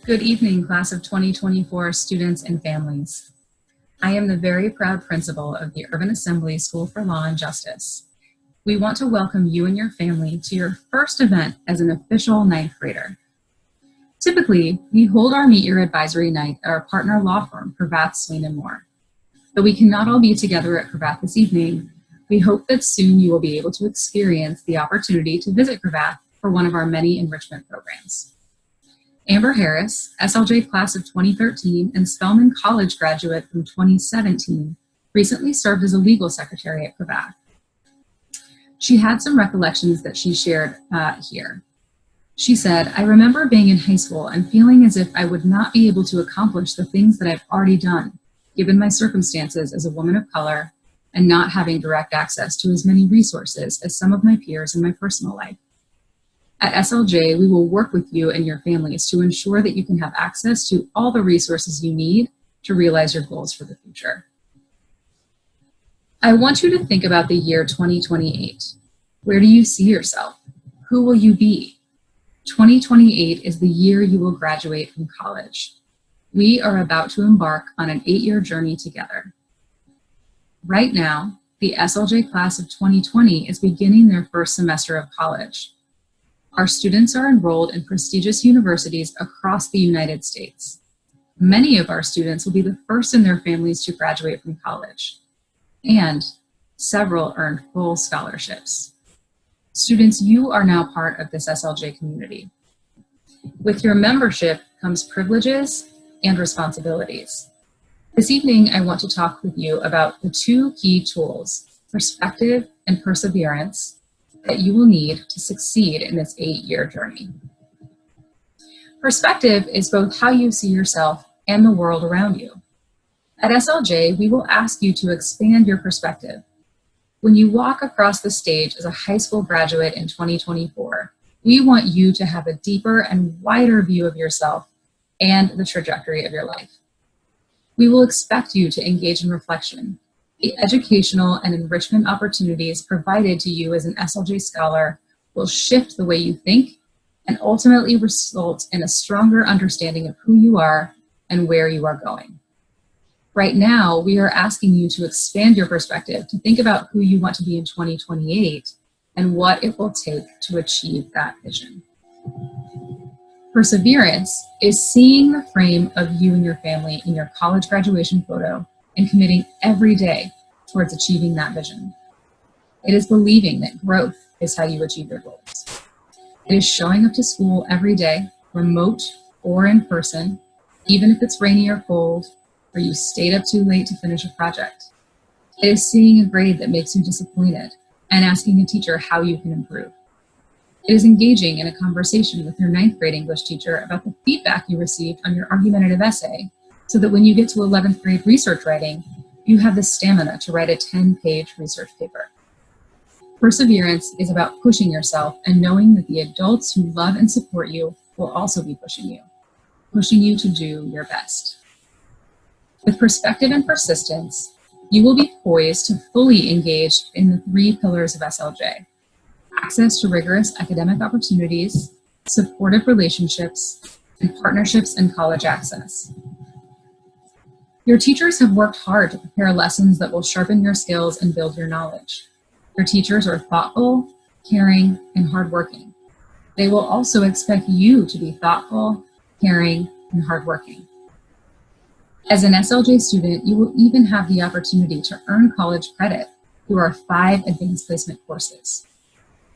Good evening, class of 2024 students and families. I am the very proud principal of the Urban Assembly School for Law and Justice. We want to welcome you and your family to your first event as an official ninth grader. Typically, we hold our Meet Your Advisory Night at our partner law firm, Cravath, Swaine & Moore. Though we cannot all be together at Cravath this evening, we hope that soon you will be able to experience the opportunity to visit Cravath for one of our many enrichment programs. Amber Harris, SLJ class of 2013 and Spelman College graduate from 2017, recently served as a legal secretary at Cravath. She had some recollections that she shared here. She said, "I remember being in high school and feeling as if I would not be able to accomplish the things that I've already done, given my circumstances as a woman of color and not having direct access to as many resources as some of my peers in my personal life. At SLJ, we will work with you and your families to ensure that you can have access to all the resources you need to realize your goals for the future." I want you to think about the year 2028. Where do you see yourself? Who will you be? 2028 is the year you will graduate from college. We are about to embark on an 8-year journey together. Right now, the SLJ class of 2020 is beginning their first semester of college. Our students are enrolled in prestigious universities across the United States. Many of our students will be the first in their families to graduate from college, and several earned full scholarships. Students, you are now part of this SLJ community. With your membership comes privileges and responsibilities. This evening, I want to talk with you about the two key tools, perspective and perseverance, that you will need to succeed in this 8-year journey. Perspective is both how you see yourself and the world around you. At SLJ, we will ask you to expand your perspective. When you walk across the stage as a high school graduate in 2024, we want you to have a deeper and wider view of yourself and the trajectory of your life. We will expect you to engage in reflection. The educational and enrichment opportunities provided to you as an SLJ scholar will shift the way you think and ultimately result in a stronger understanding of who you are and where you are going. Right now, we are asking you to expand your perspective to think about who you want to be in 2028 and what it will take to achieve that vision. Perseverance is seeing the frame of you and your family in your college graduation photo and committing every day towards achieving that vision. It is believing that growth is how you achieve your goals. It is showing up to school every day, remote or in person, even if it's rainy or cold, or you stayed up too late to finish a project. It is seeing a grade that makes you disappointed and asking a teacher how you can improve. It is engaging in a conversation with your 9th grade English teacher about the feedback you received on your argumentative essay, so that when you get to 11th grade research writing, you have the stamina to write a 10-page research paper. Perseverance is about pushing yourself and knowing that the adults who love and support you will also be pushing you to do your best. With perspective and persistence, you will be poised to fully engage in the 3 pillars of SLJ: access to rigorous academic opportunities, supportive relationships, and partnerships and college access. Your teachers have worked hard to prepare lessons that will sharpen your skills and build your knowledge. Your teachers are thoughtful, caring, and hardworking. They will also expect you to be thoughtful, caring, and hardworking. As an SLJ student, you will even have the opportunity to earn college credit through our 5 advanced placement courses.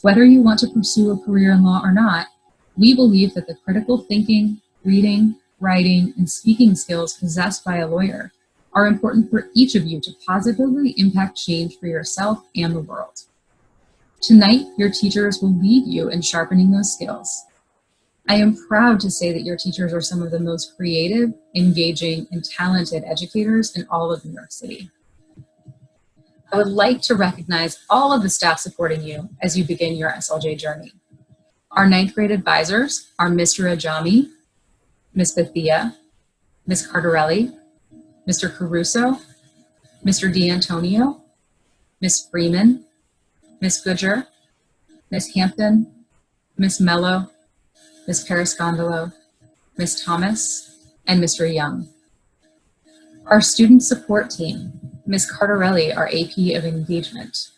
Whether you want to pursue a career in law or not, we believe that the critical thinking, reading, writing, and speaking skills possessed by a lawyer are important for each of you to positively impact change for yourself and the world. Tonight, your teachers will lead you in sharpening those skills. I am proud to say that your teachers are some of the most creative, engaging, and talented educators in all of New York City. I would like to recognize all of the staff supporting you as you begin your SLJ journey. Our 9th grade advisors are Mr. Ajami, Ms. Bethia, Ms. Cardarelli, Mr. Caruso, Mr. D'Antonio, Ms. Freeman, Ms. Goodger, Ms. Hampton, Ms. Mello, Ms. Parascondolo, Ms. Thomas, and Mr. Young. Our student support team, Ms. Cardarelli, our AP of Engagement,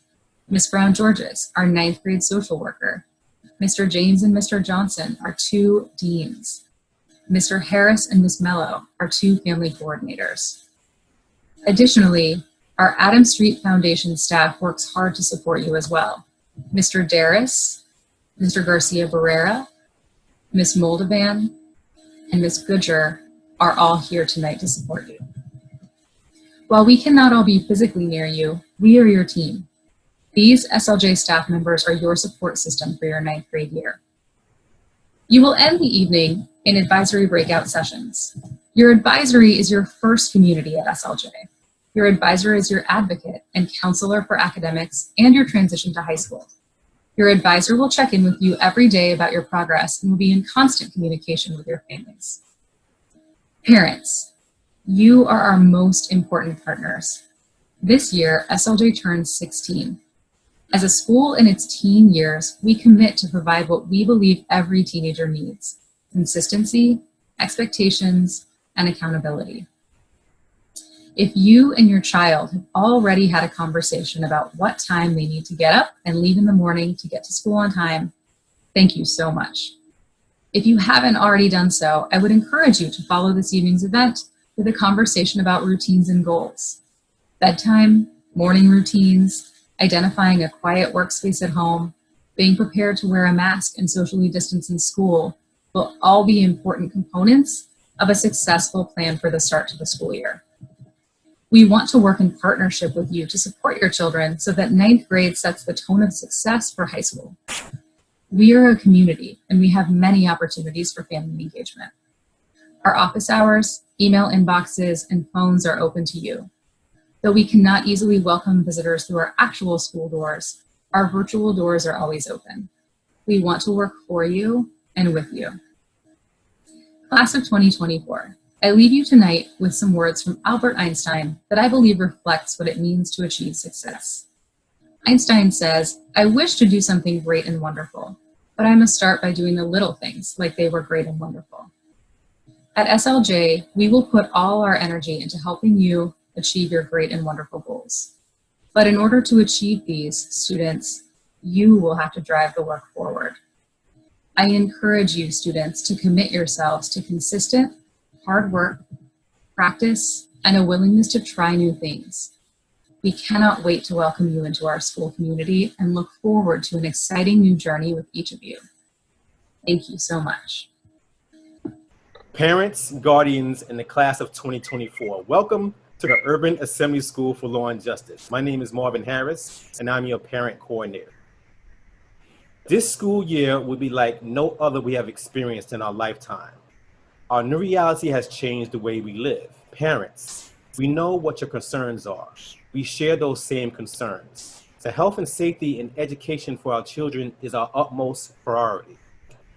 Ms. Brown-Georges, our 9th grade social worker, Mr. James and Mr. Johnson, our 2 deans, Mr. Harris and Ms. Mello, our 2 family coordinators. Additionally, our Adams Street Foundation staff works hard to support you as well. Mr. Darris, Mr. Garcia Barrera, Ms. Moldovan, and Ms. Goodger are all here tonight to support you. While we cannot all be physically near you, we are your team. These SLJ staff members are your support system for your 9th grade year. You will end the evening in advisory breakout sessions. Your advisory is your first community at SLJ. Your advisor is your advocate and counselor for academics and your transition to high school. Your advisor will check in with you every day about your progress and will be in constant communication with your families. Parents, you are our most important partners. This year, SLJ turns 16. As a school in its teen years, we commit to provide what we believe every teenager needs: consistency, expectations, and accountability. If you and your child have already had a conversation about what time they need to get up and leave in the morning to get to school on time, thank you so much. If you haven't already done so, I would encourage you to follow this evening's event with a conversation about routines and goals. Bedtime, morning routines, identifying a quiet workspace at home, being prepared to wear a mask and socially distance in school will all be important components of a successful plan for the start to the school year. We want to work in partnership with you to support your children so that 9th grade sets the tone of success for high school. We are a community and we have many opportunities for family engagement. Our office hours, email inboxes, and phones are open to you. Though we cannot easily welcome visitors through our actual school doors, our virtual doors are always open. We want to work for you and with you. Class of 2024, I leave you tonight with some words from Albert Einstein that I believe reflects what it means to achieve success. Einstein says, "I wish to do something great and wonderful, but I must start by doing the little things like they were great and wonderful." At SLJ, we will put all our energy into helping you achieve your great and wonderful goals. But in order to achieve these, students, you will have to drive the work forward. I encourage you, students, to commit yourselves to consistent, hard work, practice, and a willingness to try new things. We cannot wait to welcome you into our school community and look forward to an exciting new journey with each of you. Thank you so much. Parents, guardians, and the class of 2024, welcome to the Urban Assembly School for Law and Justice. My name is Marvin Harris, and I'm your parent coordinator. This school year will be like no other we have experienced in our lifetime. Our new reality has changed the way we live. Parents, we know what your concerns are. We share those same concerns. The health and safety and education for our children is our utmost priority.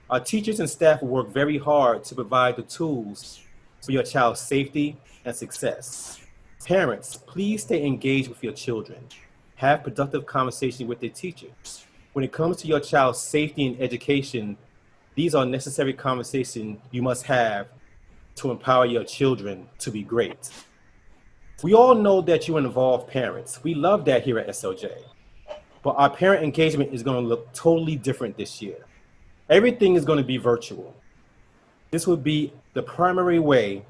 Our teachers and staff will work very hard to provide the tools for your child's safety and success. Parents, please stay engaged with your children. Have productive conversations with their teachers. When it comes to your child's safety and education, these are necessary conversations you must have to empower your children to be great. We all know that you involve parents. We love that here at SLJ. But our parent engagement is going to look totally different this year. Everything is going to be virtual. This will be the primary way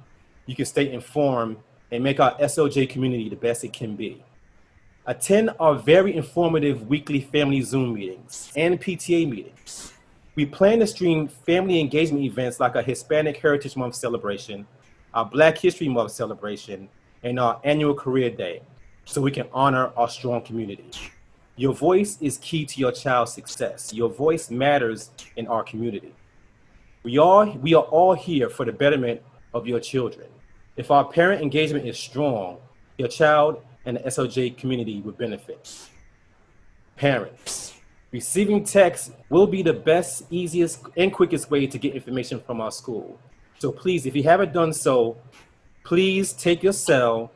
you can stay informed and make our SLJ community the best it can be. Attend our very informative weekly family Zoom meetings and PTA meetings. We plan to stream family engagement events like our Hispanic Heritage Month celebration, our Black History Month celebration, and our annual Career Day, so we can honor our strong community. Your voice is key to your child's success. Your voice matters in our community. We are all here for the betterment of your children. If our parent engagement is strong, your child and the SLJ community will benefit. Parents, receiving texts will be the best, easiest, and quickest way to get information from our school. So please, if you haven't done so, please take your cell,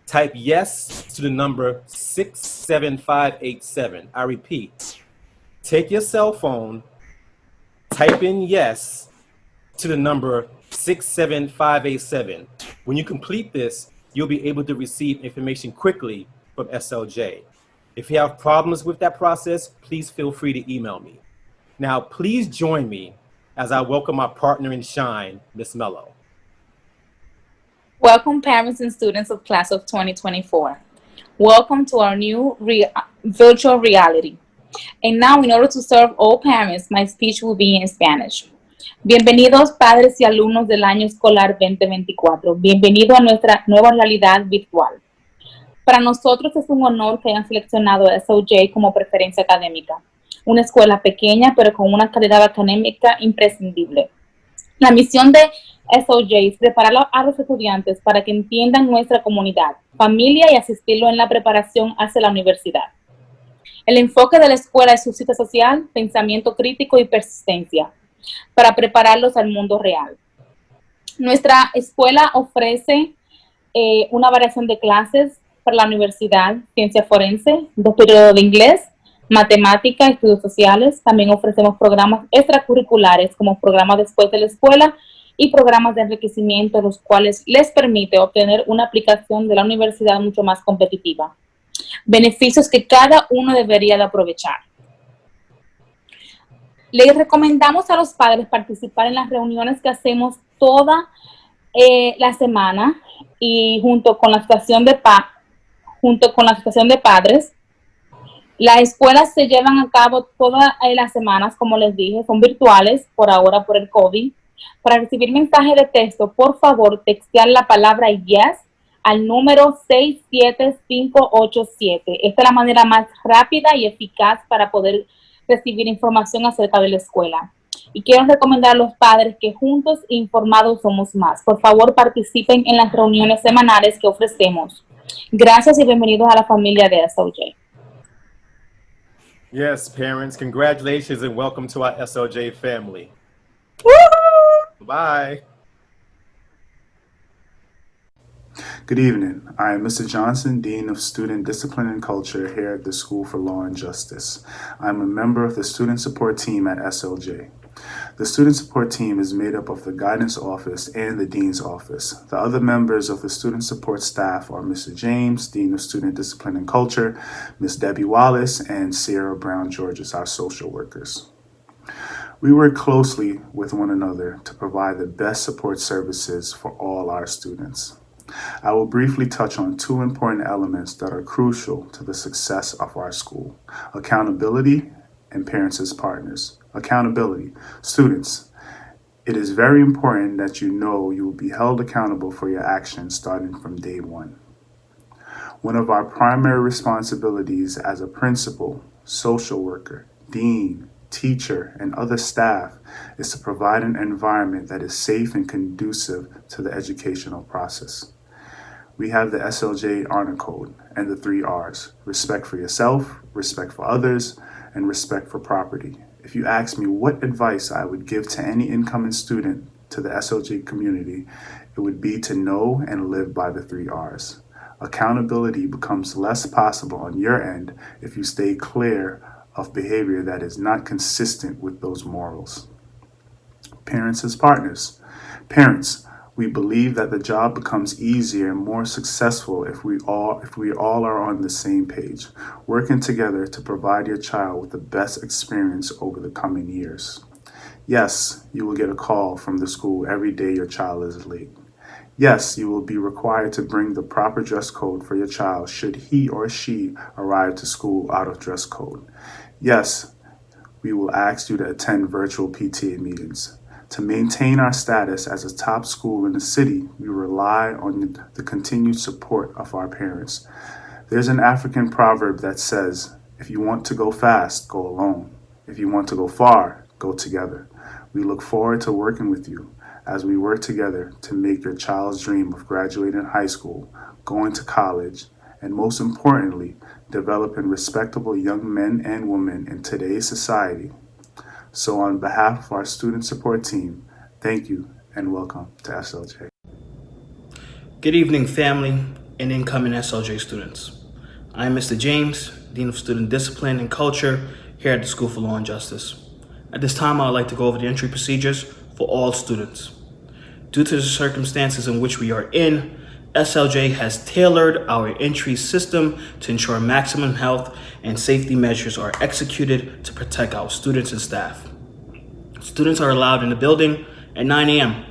type yes to the number 67587. I repeat, take your cell phone, type in yes to the number 67587. When you complete this, you'll be able to receive information quickly from SLJ. If you have problems with that process, please feel free to email me. Now, please join me as I welcome our partner in shine, Ms. Mello. Welcome, parents and students of class of 2024. Welcome to our new virtual reality. And now, in order to serve all parents, my speech will be in Spanish. Bienvenidos, padres y alumnos del año escolar 2024. Bienvenido a nuestra nueva realidad virtual. Para nosotros es un honor que hayan seleccionado a SLJ como preferencia académica. Una escuela pequeña, pero con una calidad académica imprescindible. La misión de SLJ es preparar a los estudiantes para que entiendan nuestra comunidad, familia y asistirlo en la preparación hacia la universidad. El enfoque de la escuela es justicia social, pensamiento crítico y persistencia, para prepararlos al mundo real. Nuestra escuela ofrece una variación de clases para la universidad, ciencia forense, 2 periodos de inglés, matemática, estudios sociales. También ofrecemos programas extracurriculares como programas después de la escuela y programas de enriquecimiento, los cuales les permite obtener una aplicación de la universidad mucho más competitiva. Beneficios que cada uno debería de aprovechar. Les recomendamos a los padres participar en las reuniones que hacemos toda la semana y junto con la asociación de padres. Las escuelas se llevan a cabo todas las semanas, como les dije, son virtuales por ahora por el COVID. Para recibir mensaje de texto, por favor, textear la palabra yes al número 67587. Esta es la manera más rápida y eficaz para poder recibir información acerca de la escuela. Y quiero recomendar a los padres que juntos e informados somos más. Por favor, participen en las reuniones semanales que ofrecemos. Gracias y bienvenidos a la familia de SLJ. Yes, parents, congratulations and welcome to our SLJ family. Woo-hoo! Bye. Good evening. I am Mr. Johnson, Dean of Student Discipline and Culture here at the School for Law and Justice. I'm a member of the Student Support Team at SLJ. The Student Support Team is made up of the Guidance Office and the Dean's Office. The other members of the Student Support staff are Mr. James, Dean of Student Discipline and Culture, Ms. Debbie Wallace, and Sierra Brown-Georges, our social workers. We work closely with one another to provide the best support services for all our students. I will briefly touch on 2 important elements that are crucial to the success of our school: accountability and parents as partners. Accountability. Students, it is very important that you know you will be held accountable for your actions starting from day one. One of our primary responsibilities as a principal, social worker, dean, teacher, and other staff is to provide an environment that is safe and conducive to the educational process. We have the SLJ Honor Code and the 3 R's: respect for yourself, respect for others, and respect for property. If you ask me what advice I would give to any incoming student to the SLJ community, it would be to know and live by the 3 R's. Accountability becomes less possible on your end if you stay clear of behavior that is not consistent with those morals. Parents as partners. Parents, we believe that the job becomes easier and more successful if we all are on the same page, working together to provide your child with the best experience over the coming years. Yes, you will get a call from the school every day your child is late. Yes, you will be required to bring the proper dress code for your child should he or she arrive to school out of dress code. Yes, we will ask you to attend virtual PTA meetings. To maintain our status as a top school in the city, we rely on the continued support of our parents. There's an African proverb that says, if you want to go fast, go alone. If you want to go far, go together. We look forward to working with you as we work together to make your child's dream of graduating high school, going to college, and most importantly, developing respectable young men and women in today's society. So on behalf of our student support team, thank you and welcome to SLJ. Good evening, family and incoming SLJ students. I'm Mr. James, Dean of Student Discipline and Culture here at the School for Law and Justice. At this time, I would like to go over the entry procedures for all students. Due to the circumstances in which we are in, SLJ has tailored our entry system to ensure maximum health and safety measures are executed to protect our students and staff. Students are allowed in the building at 9 a.m.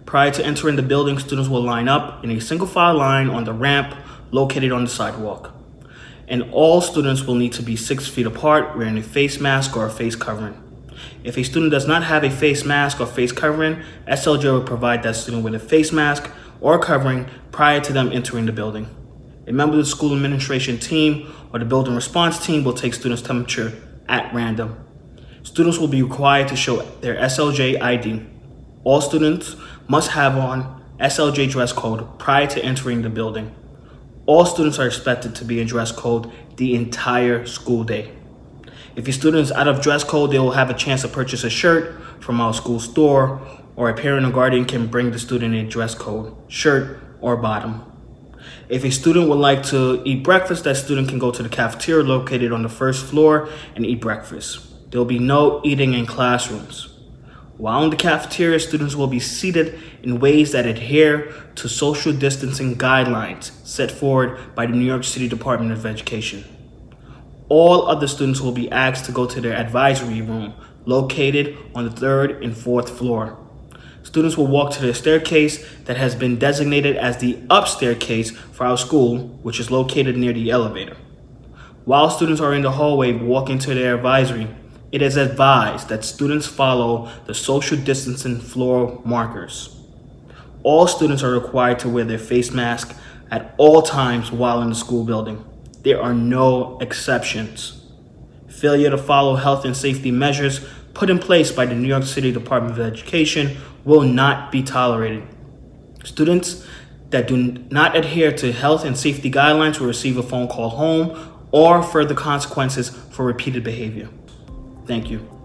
Prior to entering the building, students will line up in a single file line on the ramp located on the sidewalk. And all students will need to be 6 feet apart, wearing a face mask or a face covering. If a student does not have a face mask or face covering, SLJ will provide that student with a face mask or covering prior to them entering the building. A member of the school administration team or the building response team will take students' temperature at random. Students will be required to show their SLJ ID. All students must have on SLJ dress code prior to entering the building. All students are expected to be in dress code the entire school day. If your student is out of dress code, they will have a chance to purchase a shirt from our school store, or a parent or guardian can bring the student a dress code, shirt or bottom. If a student would like to eat breakfast, that student can go to the cafeteria located on the first floor and eat breakfast. There will be no eating in classrooms. While in the cafeteria, students will be seated in ways that adhere to social distancing guidelines set forward by the New York City Department of Education. All other students will be asked to go to their advisory room located on the 3rd and 4th floor. Students will walk to the staircase that has been designated as the up staircase for our school, which is located near the elevator. While students are in the hallway walking to their advisory, it is advised that students follow the social distancing floor markers. All students are required to wear their face mask at all times while in the school building. There are no exceptions. Failure to follow health and safety measures put in place by the New York City Department of Education will not be tolerated. Students that do not adhere to health and safety guidelines will receive a phone call home or further consequences for repeated behavior. Thank you.